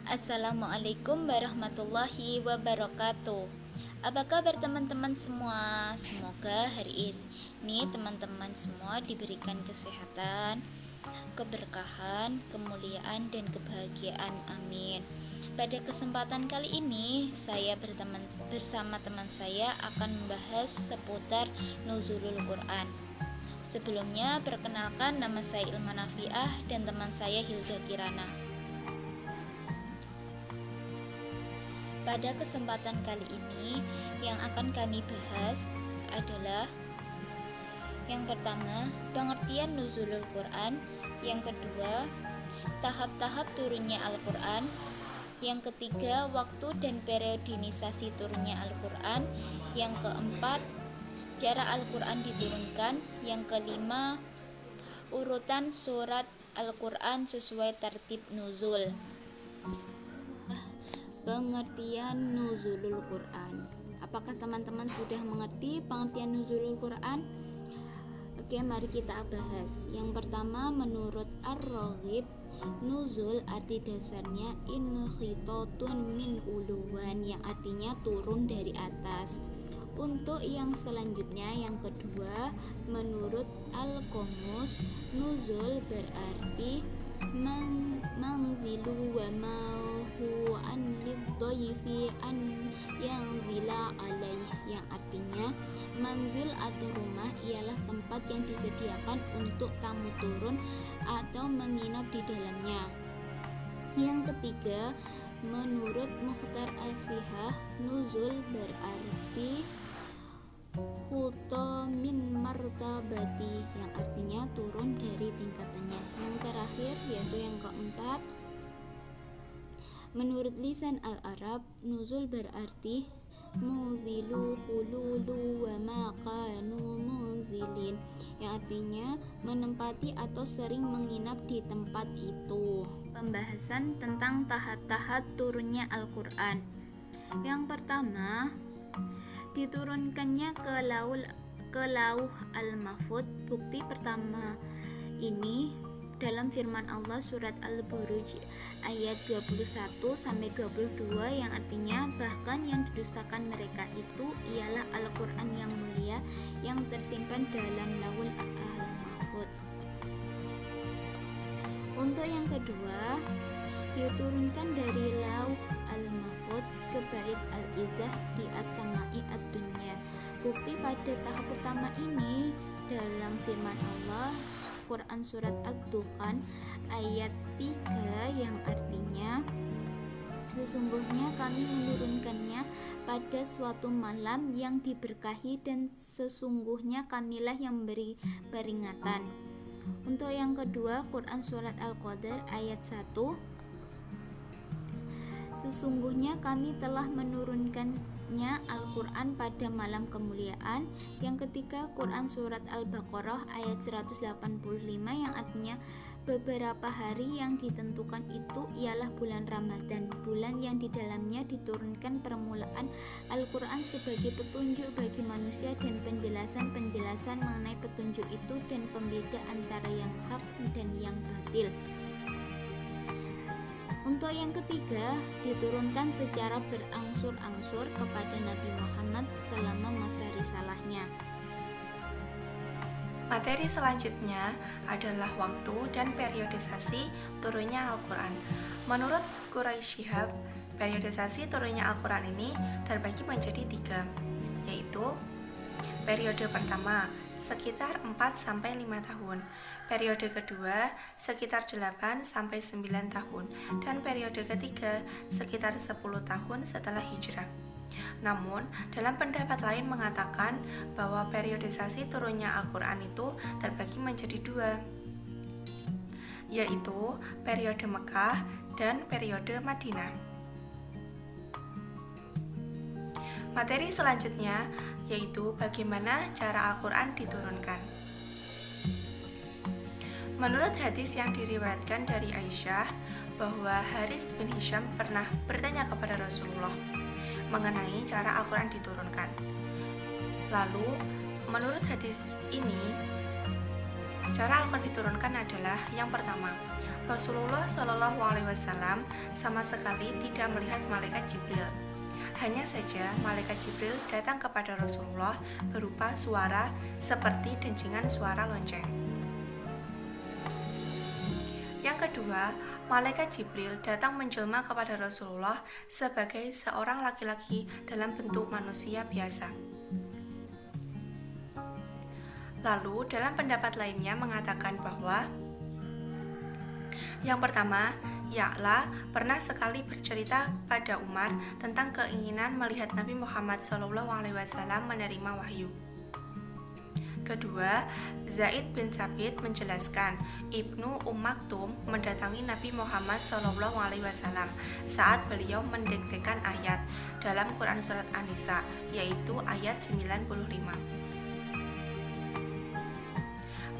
Assalamualaikum warahmatullahi wabarakatuh. Apa kabar teman-teman semua? Semoga hari ini teman-teman semua diberikan kesehatan, keberkahan, kemuliaan, dan kebahagiaan. Amin. Pada kesempatan kali ini, saya bersama teman saya akan membahas seputar nuzulul Quran. Sebelumnya, perkenalkan, nama saya Ilma Nafiah dan teman saya Hilda Kirana. Pada kesempatan kali ini, yang akan kami bahas adalah yang pertama, pengertian nuzulul Quran. Yang kedua, tahap-tahap turunnya Al-Quran. Yang ketiga, waktu dan periodisasi turunnya Al-Quran. Yang keempat, cara Al-Quran diturunkan. Yang kelima, urutan surat Al-Quran sesuai tertib nuzul. Pengertian nuzulul Quran. Apakah teman-teman sudah mengerti pengertian nuzulul Quran? Oke, mari kita bahas. Yang pertama, menurut Ar-Raghib, nuzul arti dasarnya khitatun min uluwan, yang artinya turun dari atas. Untuk yang selanjutnya, yang kedua, menurut Al-Qamus, nuzul berarti manzilu wa ma huwa an lidhayfi an yanzila alaih, yang artinya manzil atau rumah ialah tempat yang disediakan untuk tamu turun atau menginap di dalamnya. Yang ketiga, menurut Mukhtar As-Sihah, nuzul berarti khuta min martabati, yang artinya turun dari tingkatannya. Yang terakhir yaitu yang keempat, menurut lisan al-Arab, nuzul berarti munzilu khululu wa ma kanu munzilin, yang artinya menempati atau sering menginap di tempat itu. Pembahasan tentang tahap-tahap turunnya Al-Quran. Yang pertama, diturunkannya ke lauh al-mahfud. Bukti pertama ini dalam firman Allah surat Al-Buruj ayat 21-22, yang artinya bahkan yang didustakan mereka itu ialah Al-Quran yang mulia yang tersimpan dalam lauhul al-mahfud. Untuk yang kedua, diturunkan dari lauh al-mahfud ke bait al-izzah di as-sama'i ad-dunya. Bukti pada tahap pertama ini dalam firman Allah Quran surat Ad-Dukhan ayat 3, yang artinya sesungguhnya kami menurunkannya pada suatu malam yang diberkahi dan sesungguhnya kamilah yang memberi peringatan. Untuk yang kedua, Quran surat Al-Qadr ayat 1, sesungguhnya kami telah menurunkannya Al-Quran pada malam kemuliaan. Yang ketiga, Quran surat Al-Baqarah ayat 185, yang artinya beberapa hari yang ditentukan itu ialah bulan Ramadan, bulan yang di dalamnya diturunkan permulaan Al-Quran sebagai petunjuk bagi manusia dan penjelasan-penjelasan mengenai petunjuk itu dan pembeda antara yang hak dan yang batil. Untuk yang ketiga, diturunkan secara berangsur-angsur kepada Nabi Muhammad selama masa risalahnya. Materi selanjutnya adalah waktu dan periodisasi turunnya Al-Quran. Menurut Quraisy Shihab, periodisasi turunnya Al-Quran ini terbagi menjadi 3, yaitu periode pertama sekitar 4-5 tahun, periode kedua sekitar 8-9 tahun, dan periode ketiga sekitar 10 tahun setelah hijrah. Namun, dalam pendapat lain mengatakan bahwa periodisasi turunnya Al-Quran itu terbagi menjadi 2, yaitu periode Mekah dan periode Madinah. Materi selanjutnya yaitu bagaimana cara Al-Quran diturunkan. Menurut hadis yang diriwayatkan dari Aisyah bahwa Haris bin Hisham pernah bertanya kepada Rasulullah mengenai cara Al-Quran diturunkan. Lalu, menurut hadis ini, Cara Al-Quran diturunkan adalah yang pertama, Rasulullah Shallallahu Alaihi Wasallam sama sekali tidak melihat malaikat Jibril. Hanya saja malaikat Jibril datang kepada Rasulullah berupa suara seperti dencingan suara lonceng. Yang kedua, malaikat Jibril datang menjelma kepada Rasulullah sebagai seorang laki-laki dalam bentuk manusia biasa. Lalu, dalam pendapat lainnya mengatakan bahwa yang pertama, Ya'la pernah sekali bercerita pada Umar tentang keinginan melihat Nabi Muhammad SAW menerima wahyu. Kedua, Zaid bin Thabit menjelaskan Ibnu Maktum mendatangi Nabi Muhammad SAW saat beliau mendiktekan ayat dalam Quran Surat An-Nisa, yaitu ayat 95.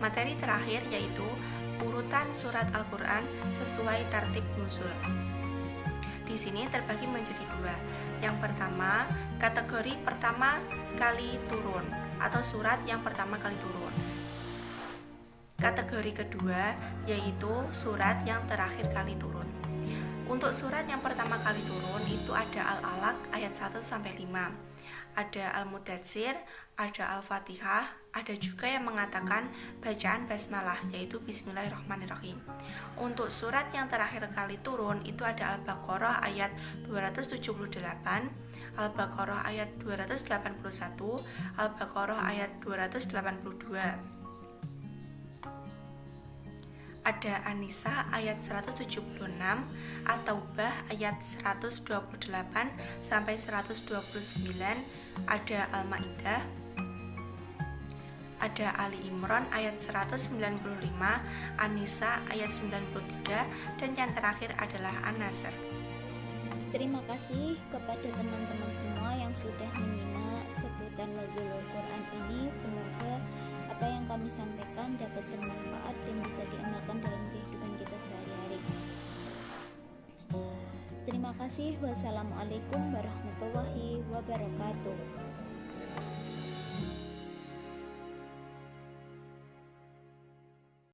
Materi terakhir yaitu urutan surat Al-Quran sesuai tertib nuzul. Di sini terbagi menjadi dua. Yang pertama, kategori pertama kali turun atau surat yang pertama kali turun. Kategori kedua yaitu surat yang terakhir kali turun. Untuk surat yang pertama kali turun itu ada Al-Alaq ayat 1-5, ada Al-Mudatsir, ada Al-Fatihah, ada juga yang mengatakan bacaan basmalah yaitu Bismillahirrahmanirrahim. Untuk surat yang terakhir kali turun itu ada Al-Baqarah ayat 278, Al-Baqarah ayat 281, Al-Baqarah ayat 282. Ada An-Nisa ayat 176, At-Taubah ayat 128 sampai 129, ada Al-Maidah, ada Ali Imran ayat 195, An-Nisa ayat 93, dan yang terakhir adalah An-Nasr. Terima kasih kepada teman-teman semua yang sudah menyimak seputar Nuzulul Quran ini. Semoga apa yang kami sampaikan dapat bermanfaat dan bisa diamalkan dalam kehidupan kita sehari-hari. Terima kasih. Wassalamualaikum warahmatullahi wabarakatuh.